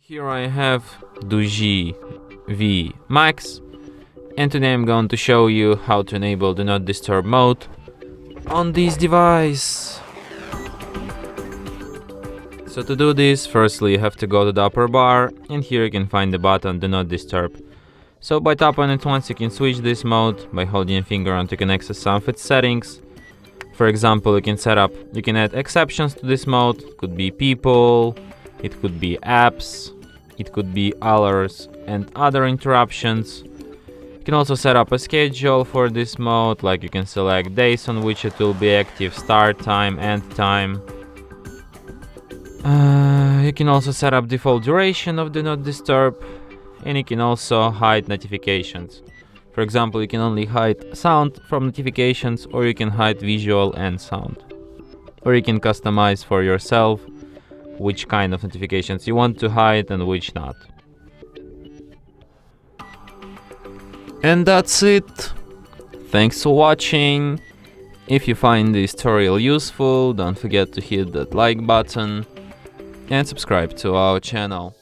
Here I have DOOGEE V Max, and today I'm going to show you how to enable Do Not Disturb mode on this device. So to do this, firstly you have to go to the upper bar, and here you can find the button Do Not Disturb. So by tapping on it once you can switch this mode. By holding your finger on it you can access some of its settings. For example, you can add exceptions to this mode. It could be people, it could be apps, it could be alerts and other interruptions. You can also set up a schedule for this mode, like you can select days on which it will be active, start time, end time. You can also set up default duration of Do Not Disturb, and you can also hide notifications. For example, you can only hide sound from notifications, or you can hide visual and sound. Or you can customize for yourself which kind of notifications you want to hide and which not. And that's it. Thanks for watching. If you find this tutorial useful, don't forget to hit that like button and subscribe to our channel.